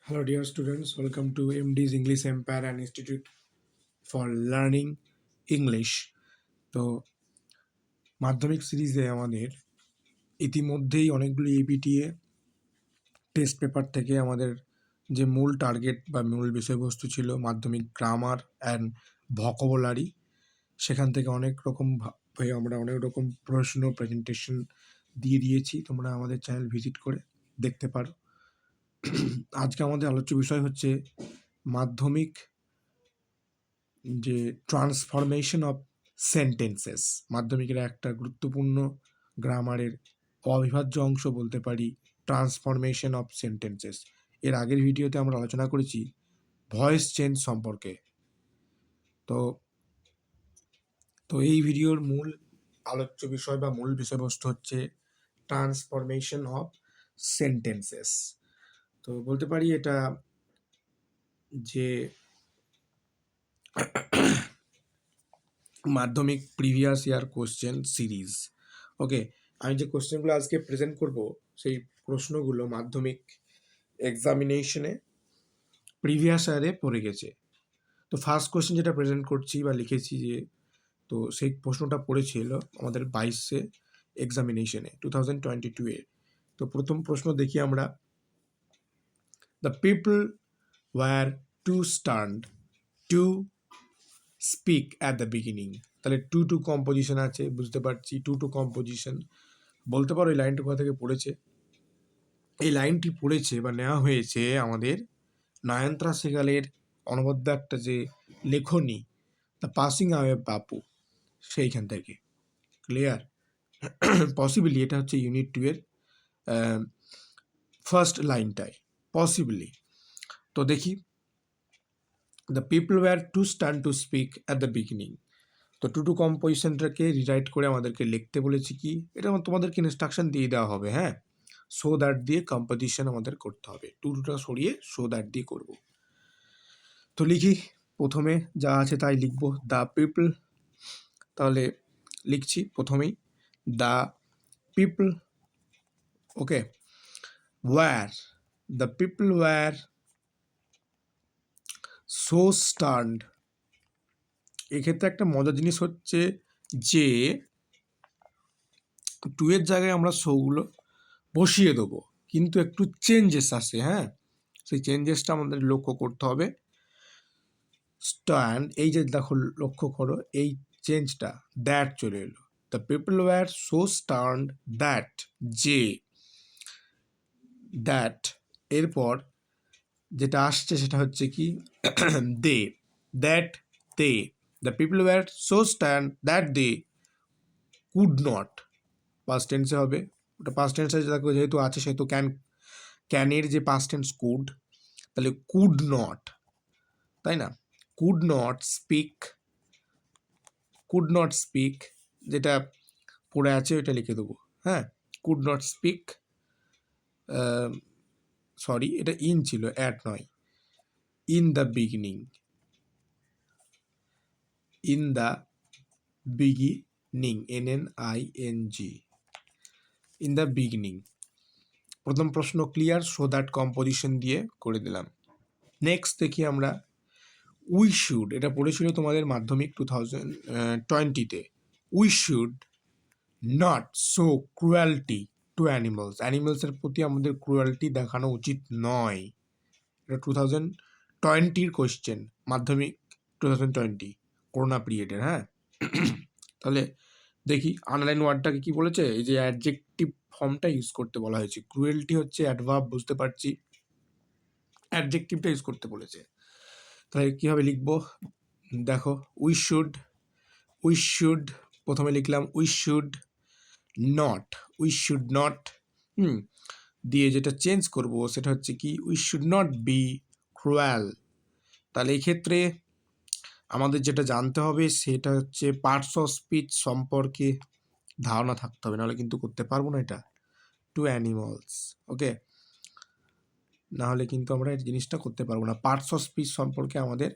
Hello, dear students. Welcome to MD's English Empire and Institute for Learning English. তো মাধ্যমিক সিরিজে আমাদের ইতিমধ্যেই অনেকগুলি এপিটিএ টেস্ট পেপার থেকে আমাদের যে মূল টার্গেট বা মূল বিষয়বস্তু ছিল মাধ্যমিক গ্রামার অ্যান্ড ভোকাবুলারি, সেখান থেকে অনেক রকম ভাবে আমরা অনেক রকম প্রশ্ন প্রেজেন্টেশন দিয়ে দিয়েছি। তোমরা আমাদের চ্যানেল ভিজিট করে দেখতে পারো। আজকে আমাদের আলোচ্য বিষয় হচ্ছে মাধ্যমিক যে ট্রান্সফরমেশন অফ সেন্টেন্সেস। মাধ্যমিকের একটা গুরুত্বপূর্ণ গ্রামারের অবিভাজ্য অংশ বলতে পারি ট্রান্সফরমেশন অফ সেন্টেন্সেস। এর আগের ভিডিওতে আমরা আলোচনা করেছি ভয়েস চেঞ্জ সম্পর্কে। তো তো এই ভিডিওর মূল আলোচ্য বিষয় বা মূল বিষয়বস্তু হচ্ছে ট্রান্সফরমেশন অফ সেন্টেন্সেস। তো বলতে পারি এটা যে মাধ্যমিক প্রিভিয়াস ইয়ার কোশ্চেন সিরিজ। ওকে, আমি যে কোশ্চেনগুলো আজকে প্রেজেন্ট করব সেই প্রশ্নগুলো মাধ্যমিক এক্সামিনেশনে প্রিভিয়াস ইয়ারে পড়ে গেছে। তো ফার্স্ট কোশ্চেন যেটা প্রেজেন্ট করছি বা লিখেছি যে, তো সেই প্রশ্নটা পড়েছিল আমাদের 22-এ এক্সামিনেশনে 2022-এ। তো প্রথম প্রশ্ন দেখি আমরা, the people wire two stand to speak at the beginning. তাহলে টু কম্পোজিশন আছে, বুঝতে পারছি টু কম্পোজিশন। বলতে পারো এই লাইনটা কোথা থেকে পড়েছে? এই লাইনটি পড়েছে বা নেওয়া হয়েছে আমাদের নয়নতারা সেগালের অনবদ্য একটা যে লেখনী দ্য পাসিং অ্যাওয়ে বাপু, সেইখান থেকে। ক্লিয়ার? পসিবলি এটা হচ্ছে ইউনিট 2 এর ফার্স্ট লাইনটায়, পসিবলি। তো দেখি, the people wire two stand to speak at the beginning. তো টু কম্পোজিশনটাকে রিরাইট করে আমাদেরকে লিখতে বলেছি কি, এটা তোমাদেরকে ইনস্ট্রাকশন দিয়ে দেওয়া হবে। হ্যাঁ, সো দ্যাট দিয়ে কম্পোজিশন আমাদের করতে হবে, টুটা সরিয়ে সো দ্যাট দিয়ে করব। তো লিখি, প্রথমে যা আছে তাই লিখবো, দ্য পিপল। তাহলে লিখছি প্রথমেই the people. Okay, were, the people were so stand. এক্ষেত্রে একটা মজার জিনিস হচ্ছে যে টু এর জায়গায় আমরা সোগুলো বসিয়ে দেবো, কিন্তু একটু চেঞ্জেস আসে। হ্যাঁ, সেই চেঞ্জেসটা আমাদের লক্ষ্য করতে হবে। স্ট্যান্ড, এই যে দেখো লক্ষ্য করো এই চেঞ্জটা, দ্যাট চলে এলো। The people were so stand that, যে দ্যাট, এরপর যেটা আসছে সেটা হচ্ছে কি they, that they. The people were so stand that they could not, past টেন্সে হবে। ওটা পাস্ট টেন্সে দেখো যেহেতু আছে সেহেতু ক্যানের যে পাস্ট টেন্স কুড, তাহলে কুড নট, তাই না? Could not speak, could not speak যেটা পড়ে আছে ওইটা লিখে দেবো। হ্যাঁ, কুড নট স্পিক, সরি এটা ইন ছিল, অ্যাট নয়। In the beginning, in the beginning, NNING, in the beginning. প্রথম প্রশ্ন ক্লিয়ার, সো দ্যাট কম্পোজিশন দিয়ে করে দিলাম। নেক্সট দেখি আমরা, উই শুড, এটা পড়েছিল তোমাদের মাধ্যমিক 2020-তে। We should not show cruelty to animals. অ্যানিমালসের প্রতি আমাদের ক্রুয়ালিটি দেখানো উচিত নয়। এটা 2020-র কোয়েশ্চেন, মাধ্যমিক 2020 করোনা পিরিয়ডের। হ্যাঁ, তাহলে দেখি আন্ডারলাইন ওয়ার্ডটাকে কি বলেছে, এই যে অ্যাডজেক্টিভ ফর্মটা ইউজ করতে বলা হয়েছে। ক্রুয়েলটি হচ্ছে অ্যাডভার্ব, বুঝতে পারছি, অ্যাডজেক্টিভটা ইউজ করতে বলেছে। তাহলে কীভাবে লিখবো দেখো, উই শুড প্রথমে লিখলাম we should not, we should not দিয়ে যেটা চেঞ্জ করব সেটা হচ্ছে কি we should not be cruel. তাহলে এই ক্ষেত্রে আমাদের যেটা জানতে হবে সেটা হচ্ছে পার্টস অফ স্পিচ সম্পর্কে ধারণা থাকতে হবে, নাহলে কিন্তু করতে পারবো না এটা, টু অ্যানিমালস। ওকে, নাহলে কিন্তু আমরা এই জিনিসটা করতে পারবো না। পার্টস অফ স্পিচ সম্পর্কে আমাদের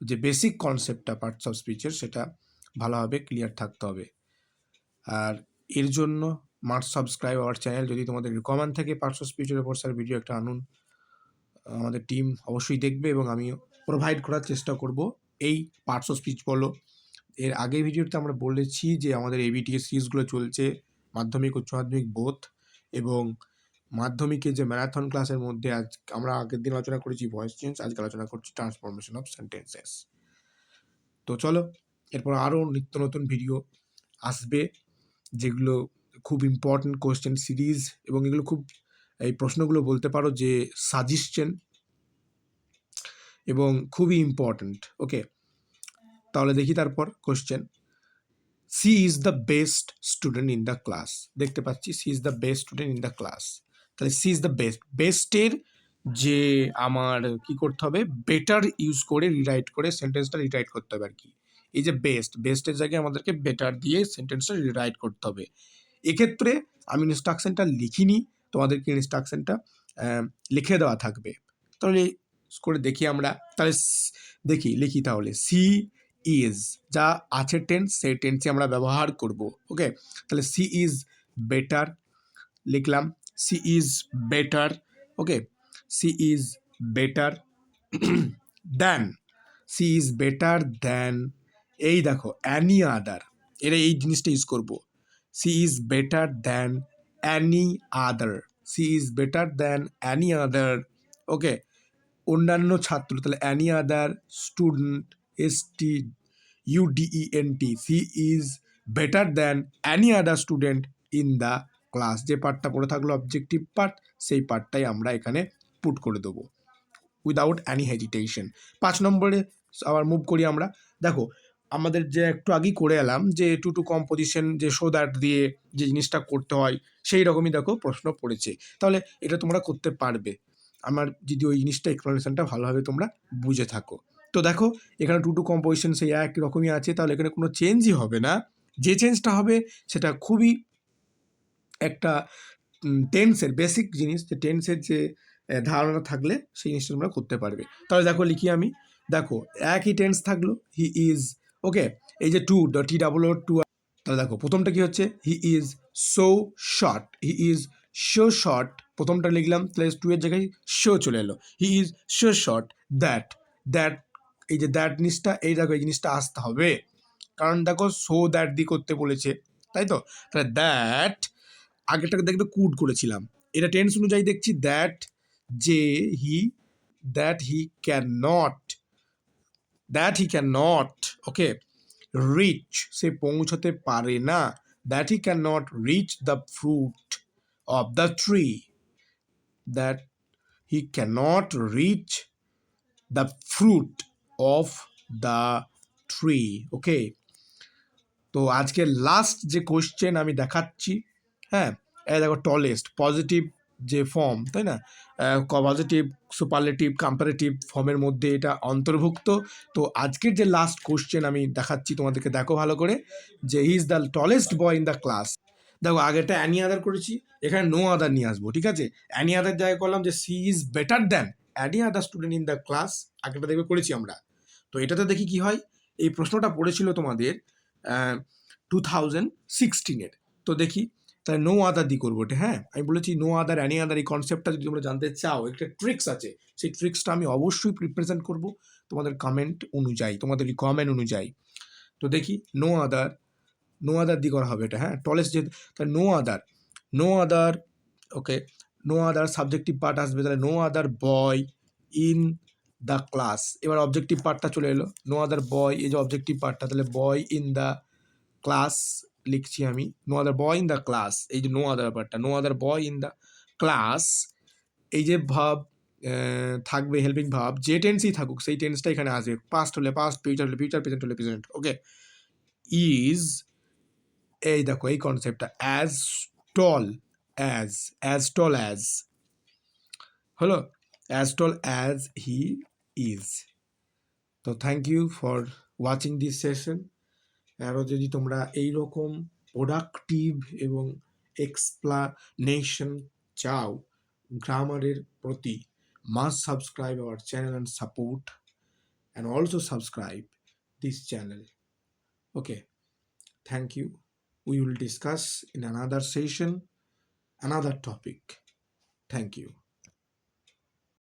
যে বেসিক কনসেপ্টটা পার্টস অফ স্পিচের সেটা ভালোভাবে ক্লিয়ার থাকতে হবে। আর এর জন্য মাস্ট সাবস্ক্রাইব আওয়ার চ্যানেল। যদি তোমাদের রিকমেন্ড থাকে পার্টস অফ স্পিচের উপর স্যার ভিডিও একটা আনুন, আমাদের টিম অবশ্যই দেখবে এবং আমিও প্রোভাইড করার চেষ্টা করব এই পার্টস অফ স্পিচ বলো। এর আগের ভিডিওতে আমরা বলেছি যে আমাদের এবিটিএস সিরিজগুলো চলছে মাধ্যমিক উচ্চ মাধ্যমিক বোথ, এবং মাধ্যমিকের যে ম্যারাথন ক্লাসের মধ্যে আজ আমরা আগের দিন আলোচনা করেছি ভয়েস চেঞ্জ, আজকে আলোচনা করছি ট্রান্সফরমেশন অফ সেন্টেন্সেস। তো চলো এরপর আরও নিত্য নতুন ভিডিও আসবে যেগুলো খুব ইম্পর্টেন্ট কোয়েশ্চেন সিরিজ, এবং এগুলো খুব এই প্রশ্নগুলো বলতে পারো যে সাজেশন এবং খুবই ইম্পর্টেন্ট। ওকে, তাহলে দেখি তারপর question. She is the best student in the class. দেখতে পাচ্ছি she is the best student in the class, তাহলে সি ইজ দ্য বেস্ট, বেস্টের যে আমার কি করতে হবে, বেটার ইউজ করে রিরাইট করে সেন্টেন্সটা রিরাইট করতে হবে আর কি। এই যে বেস্ট, বেস্টের জায়গায় আমাদেরকে বেটার দিয়ে সেন্টেন্সটা রিরাইট করতে হবে। এক্ষেত্রে আমি ইনস্ট্রাকশনটা লিখিনি, তোমাদেরকে ইনস্ট্রাকশনটা লিখে দেওয়া থাকবে। তাহলে করে দেখি আমরা, তাহলে দেখি লিখি তাহলে সি ইজ যা আছে টেন্স, সেই টেন্সে আমরা ব্যবহার করব। ওকে, তাহলে সি ইজ বেটার লিখলাম, she is better. Okay, she is better than, she is better than, এই দেখো অ্যানি আদার, এরা এই জিনিসটা ইউজ করবো। She is better than any other, she is better than any other. Okay, অন্যান্য ছাত্র, তাহলে any other student, STUDENT, she is better than any other student in the class. যে পার্টটা পড়ে থাকলো অবজেক্টিভ পার্ট, সেই পার্টটাই আমরা এখানে পুট করে দেবো উইদাউট অ্যানি হেজিটেশন। 5 নম্বরে আবার মুভ করি আমরা। দেখো আমাদের যে একটু আগেই করে এলাম যে টু কম্পোজিশন, যে শো দ্যাট দিয়ে যে জিনিসটা করতে হয়, সেই রকমই দেখো প্রশ্ন পড়েছে। তাহলে এটা তোমরা করতে পারবে আমার যদি ওই জিনিসটা এক্সপ্লেনেশনটা ভালোভাবে তোমরা বুঝে থাকো। তো দেখো এখানে টু কম্পোজিশন সেই একই রকমই আছে, তাহলে এখানে কোনো চেঞ্জই হবে না। যে চেঞ্জটা হবে সেটা খুবই একটা টেন্সের বেসিক জিনিস, যে টেন্সের যে ধারণা থাকলে সেই জিনিসটা তোমরা করতে পারবে। তাহলে দেখো লিখি আমি, দেখো একই টেন্স থাকলো, হি ইজ। ওকে, এই যে টু TOO, তাহলে দেখো প্রথমটা কি হচ্ছে, he is so short, he is so short, প্রথমটা লিখলাম, তাহলে টু এর জায়গায় শো চলে এলো, he is so short that, that এই যে দ্যাট জিনিসটা, এই দেখো এই জিনিসটা আসতে হবে, কারণ দেখো সো দ্যাট দি করতে বলেছে, তাই তো। তাহলে দ্যাট আগেরটাকে দেখবে কুড করেছিলাম, এটা টেন্স অনুযায়ী দেখছি দ্যাট, যে he, that he cannot, that he cannot, okay, reach সে পৌঁছতে পারে না, that he cannot reach the fruit of the tree, that he cannot reach the fruit of the tree. Okay, তো আজকে last যে question আমি দেখাচ্ছি, হ্যাঁ, এই দেখো টলেস্ট, পজিটিভ যে ফর্ম, তাই না, পজিটিভ সুপারলেটিভ কম্পারেটিভ ফর্মের মধ্যে এটা অন্তর্ভুক্ত। তো আজকের যে লাস্ট কোশ্চেন আমি দেখাচ্ছি তোমাদেরকে, দেখো ভালো করে, যে he is the tallest boy in the class. দেখো আগেরটা অ্যানি আদার করেছি, এখানে নো আদার নিয়ে আসবো, ঠিক আছে। অ্যানি আদার জায়গায় করলাম যে she is better than any other student in the class, আগেরটা দেখবে করেছি আমরা। তো এটাতে দেখি কি হয়, এই প্রশ্নটা পড়েছিল তোমাদের 2016-এর। তো দেখি, তাহলে নো আদার দি করবো এটা, হ্যাঁ আমি বলেছি নো আদার অ্যানি আদার, এই কনসেপ্টটা যদি তোমরা জানতে চাও, একটা ট্রিক্স আছে, সেই ট্রিক্সটা আমি অবশ্যই প্রিপ্রেজেন্ট করবো তোমাদের কমেন্ট অনুযায়ী, তোমাদের রিকমেন্ড অনুযায়ী। তো দেখি নো আদার, নো আদার দি করা হবে এটা, হ্যাঁ টলেস্ট যে, তাহলে no other, no other, okay, no other subjective part আসবে, তাহলে no other boy in the class. এবার অবজেক্টিভ পার্টটা চলে এলো, নো আদার বয়, এই যে অবজেক্টিভ পার্টটা, তাহলে বয় ইন দ্য ক্লাস লিখছি আমি, no other boy in the class, এই যে নো আদার পার্টটা, no other boy in the class, এই যে ভাব থাকবে হেল্পিং ভাব, যে টেন্সই থাকুক সেই টেন্সটা এখানে আসবে, পাস্ট হলে পাস্ট, ফিউচার হলে ফিউচার, প্রেজেন্ট হলে প্রেজেন্ট। ওকে, ইজ, এই দেখো এই কনসেপ্টটা, as tall as, as tall as হলো, as tall as he is. তো thank you for watching this session. আরও যদি তোমরা এইরকম প্রোডাক্টিভ এবং এক্সপ্লানেশন চাও গ্রামারের প্রতি, must subscribe our channel and support, and also subscribe this channel. Okay, thank you. We will discuss in another session, another topic. Thank you.